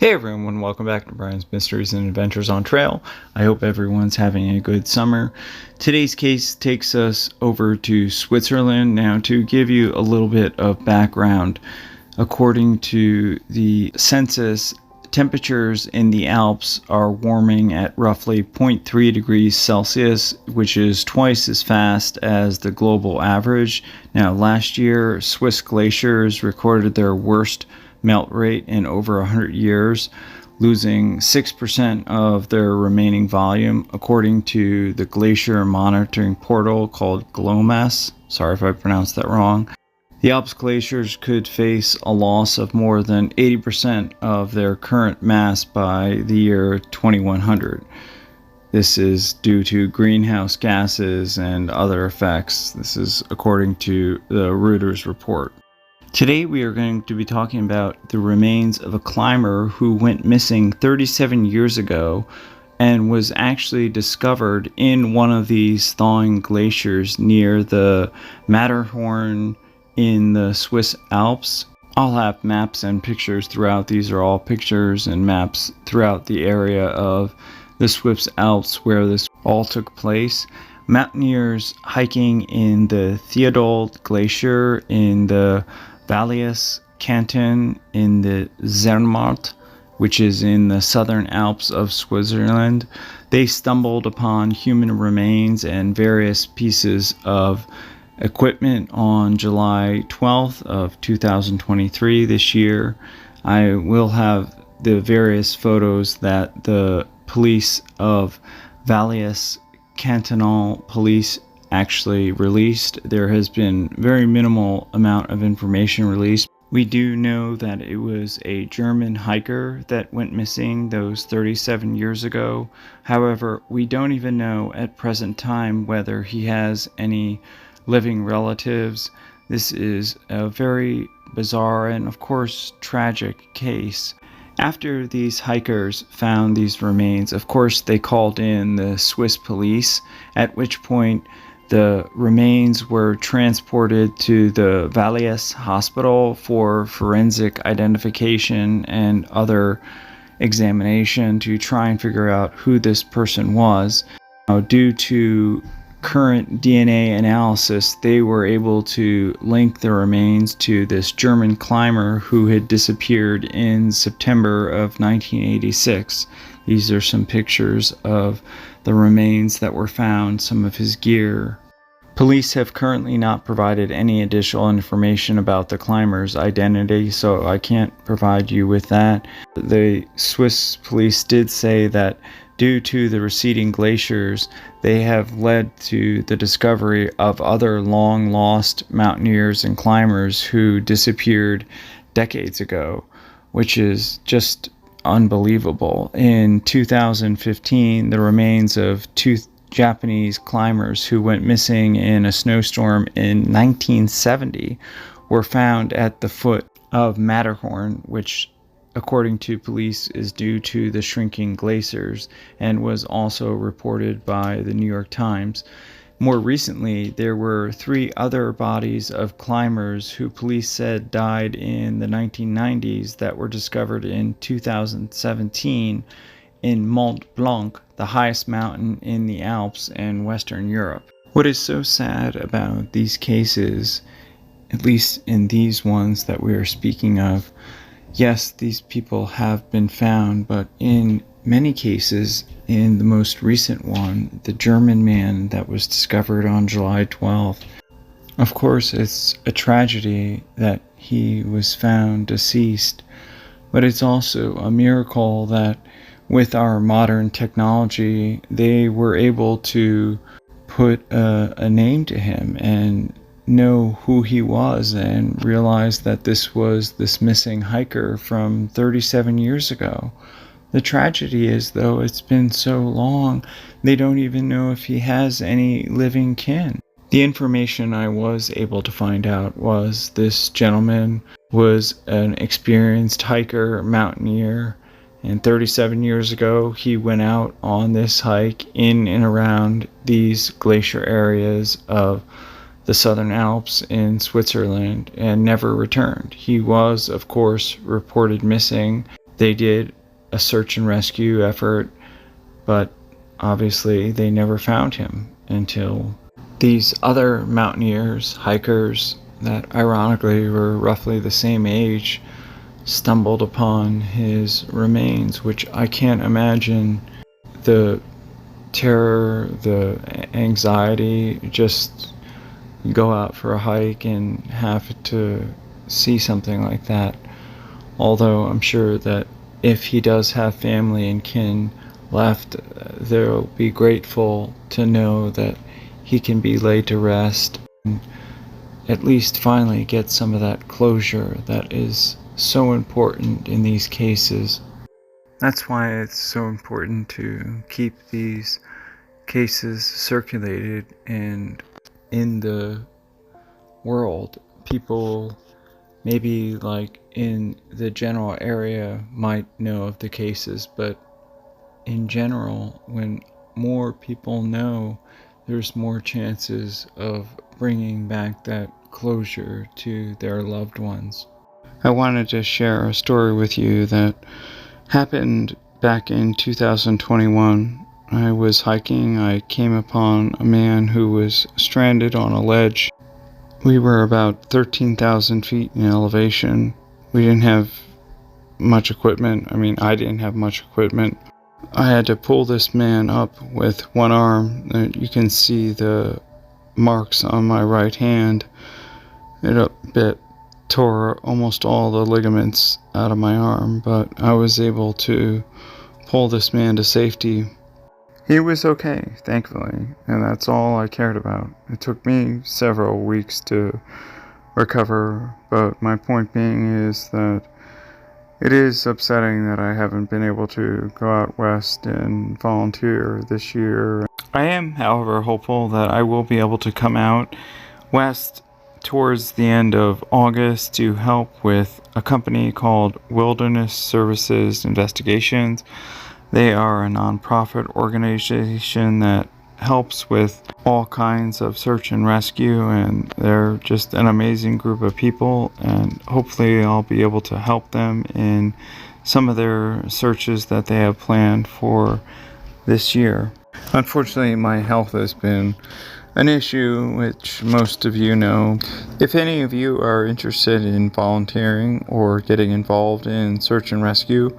Hey everyone, welcome back to Bryan's Mysteries and Adventures on Trail. I hope everyone's having a good summer. Today's case takes us over to Switzerland. Now, to give you a little bit of background, according to the census, temperatures in the Alps are warming at roughly 0.3 degrees Celsius, which is twice as fast as the global average. Now, last year, Swiss glaciers recorded their worst melt rate in over 100 years, losing 6% of their remaining volume, according to the glacier monitoring portal called GLOMAS. Sorry if I pronounced that wrong. The Alps glaciers could face a loss of more than 80% of their current mass by the year 2100. This is due to greenhouse gases and other effects. This is according to the Reuters report. Today we are going to be talking about the remains of a climber who went missing 37 years ago and was actually discovered in one of these thawing glaciers near the Matterhorn in the Swiss Alps. I'll have maps and pictures throughout. These are all pictures and maps throughout the area of the Swiss Alps where this all took place. Mountaineers hiking in the Theodald Glacier in the Valais Canton in the Zermatt, which is in the southern Alps of Switzerland. They stumbled upon human remains and various pieces of equipment on July 12th of 2023 this year. I will have the various photos that the police of Valais Cantonal police actually released. There has been very minimal amount of information released. We do know that it was a German hiker that went missing those 37 years ago. However, we don't even know at present time whether he has any living relatives. This is a very bizarre and of course tragic case. After these hikers found these remains, of course they called in the Swiss police, at which point the remains were transported to the Valais hospital for forensic identification and other examination to try and figure out who this person was. Due to current DNA analysis, they were able to link the remains to this German climber who had disappeared in September of 1986. These are some pictures of the remains that were found, some of his gear. Police have currently not provided any additional information about the climber's identity, so I can't provide you with that. The Swiss police did say that due to the receding glaciers, they have led to the discovery of other long-lost mountaineers and climbers who disappeared decades ago, which is just unbelievable. In 2015, the remains of two Japanese climbers who went missing in a snowstorm in 1970 were found at the foot of Matterhorn, which according to police is due to the shrinking glaciers, and was also reported by the New York Times. More recently, there were 3 other bodies of climbers who police said died in the 1990s that were discovered in 2017 in Mont Blanc, the highest mountain in the Alps and Western Europe. What is so sad about these cases, at least in these ones that we are speaking of, yes, these people have been found, but in many cases, in the most recent one, the German man that was discovered on July 12th, of course, it's a tragedy that he was found deceased, but it's also a miracle that with our modern technology, they were able to put a name to him and know who he was and realize that this was this missing hiker from 37 years ago. The tragedy is, though, it's been so long, they don't even know if he has any living kin. The information I was able to find out was this gentleman was an experienced hiker, mountaineer, and 37 years ago he went out on this hike in and around these glacier areas of the Southern Alps in Switzerland and never returned. He was, of course, reported missing. They did a search and rescue effort, but obviously they never found him until these other mountaineers, hikers that ironically were roughly the same age, stumbled upon his remains, which I can't imagine the terror, the anxiety, just go out for a hike and have to see something like that. Although I'm sure that if he does have family and kin left, they'll be grateful to know that he can be laid to rest and at least finally get some of that closure that is so important in these cases. That's why it's so important to keep these cases circulated and in the world. People maybe like in the general area might know of the cases, but in general, when more people know, there's more chances of bringing back that closure to their loved ones. I wanted to share a story with you that happened back in 2021. I was hiking. I came upon a man who was stranded on a ledge. We were about 13,000 feet in elevation. We didn't have much equipment. I didn't have much equipment. I had to pull this man up with one arm. You can see the marks on my right hand. It tore almost all the ligaments out of my arm, but I was able to pull this man to safety. He was okay, thankfully, and that's all I cared about. It took me several weeks to recover, but my point being is that it is upsetting that I haven't been able to go out west and volunteer this year. I am, however, hopeful that I will be able to come out west towards the end of August to help with a company called Wilderness Services Investigations. They are a nonprofit organization that helps with all kinds of search and rescue, and they're just an amazing group of people, and hopefully I'll be able to help them in some of their searches that they have planned for this year. Unfortunately, my health has been an issue, which most of you know. If any of you are interested in volunteering or getting involved in search and rescue,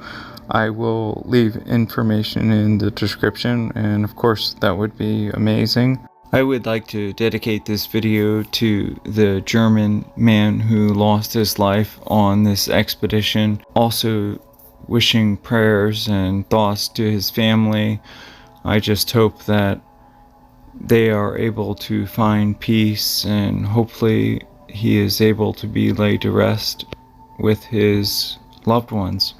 I will leave information in the description, and of course that would be amazing. I would like to dedicate this video to the German man who lost his life on this expedition. Also wishing prayers and thoughts to his family. I just hope that they are able to find peace, and hopefully he is able to be laid to rest with his loved ones.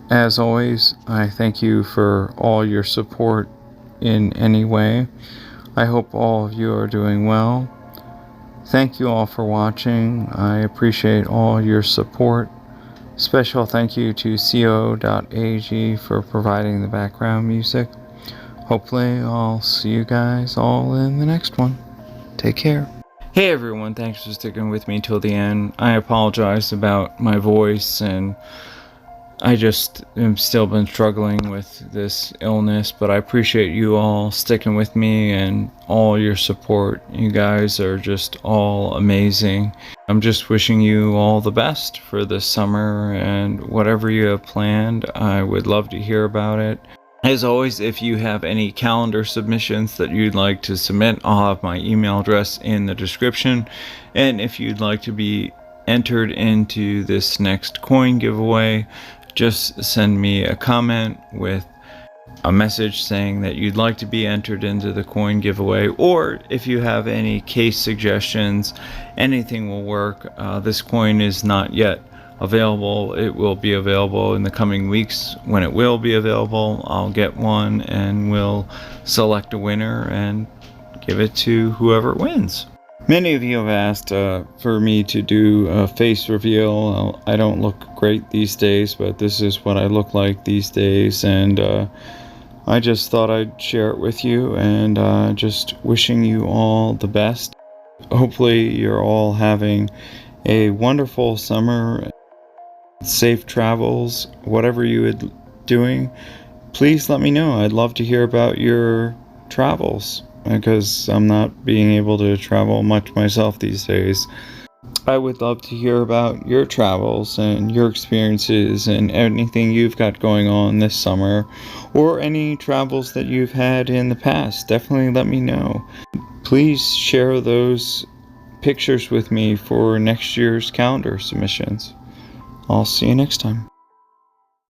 As always, I thank you for all your support in any way. I hope all of you are doing well. Thank you all for watching. I appreciate all your support. Special thank you to co.ag for providing the background music. Hopefully I'll see you guys all in the next one. Take care. Hey everyone, thanks for sticking with me till the end. I apologize about my voice, and I just am still been struggling with this illness, but I appreciate you all sticking with me and all your support. You guys are just all amazing. I'm just wishing you all the best for this summer, and whatever you have planned, I would love to hear about it. As always, if you have any calendar submissions that you'd like to submit, I'll have my email address in the description. And if you'd like to be entered into this next coin giveaway, just send me a comment with a message saying that you'd like to be entered into the coin giveaway, or if you have any case suggestions, anything will work. This coin is not yet available. It will be available in the coming weeks. When it will be available, I'll get one and we'll select a winner and give it to whoever wins. Many of you have asked for me to do a face reveal. I don't look great these days, but this is what I look like these days, and I just thought I'd share it with you, and just wishing you all the best. Hopefully you're all having a wonderful summer. safe travels, whatever you would doing. Please let me know. I'd love to hear about your travels because I'm not being able to travel much myself these days. I would love to hear about your travels and your experiences and anything you've got going on this summer or any travels that you've had in the past. Definitely let me know. Please share those pictures with me for next year's calendar submissions. I'll see you next time.